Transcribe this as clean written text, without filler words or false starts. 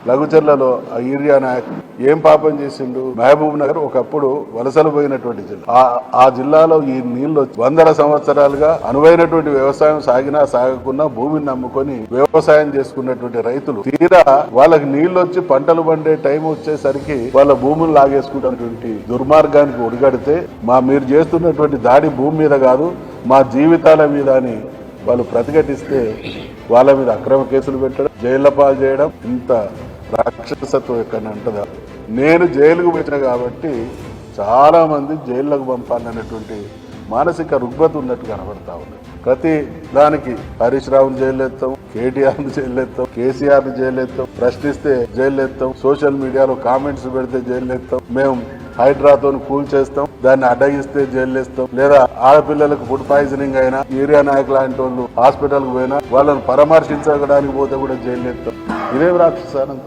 లఘుచర్లలో ఆ ఈరియా నాయక్ ఏం పాపం చేసిండు? మహబూబ్ నగర్ ఒకప్పుడు వలసలు పోయినటువంటి జిల్లా. ఆ జిల్లాలో ఈ నీళ్లు వందల సంవత్సరాలుగా అనువైనటువంటి వ్యవసాయం సాగినా సాగకున్నా భూమిని నమ్ముకొని వ్యవసాయం చేసుకున్నటువంటి రైతులు తీరా వాళ్ళకి నీళ్లు వచ్చి పంటలు పండే టైం వచ్చేసరికి వాళ్ళ భూములు లాగేసుకున్నటువంటి దుర్మార్గానికి ఒడిగడితే మీరు చేస్తున్నటువంటి దాడి భూమి మీద కాదు మా జీవితాల మీద అని వాళ్ళు ప్రతిఘటిస్తే వాళ్ళ మీద అక్రమ కేసులు పెట్టడం, జైళ్ల పాలు చేయడం, ఇంత రాక్షసత్వం ఎక్కడ అంటదా? నేను జైలుకు పెట్టిన కాబట్టి చాలా మంది జైళ్లకు పంపాలనేటువంటి మానసిక రుగ్మత ఉన్నట్టు కనబడతా ఉంది. ప్రతి దానికి హరీష్ రావుని జైలు ఎత్తాం, కేటీఆర్ని జైలు ఎత్తాం, కేసీఆర్ని జైలు ఎత్తాం, ప్రశ్నిస్తే జైలు ఎత్తాం, సోషల్ మీడియాలో కామెంట్స్ పెడితే జైలు ఎత్తాం, మేము హైడ్రాతో కూల్ చేస్తాం, దాన్ని అడ్డగిస్తే జైలు వేస్తాం, లేదా ఆడపిల్లలకు ఫుడ్ పాయిజనింగ్ అయినా ఈరియా నాయక్ లాంటి వాళ్ళు హాస్పిటల్కి పోయినా వాళ్ళని పరామర్శించడానికి పోతే కూడా జైలు ఎత్తాం. ఇదేం రాక్షసానంతం?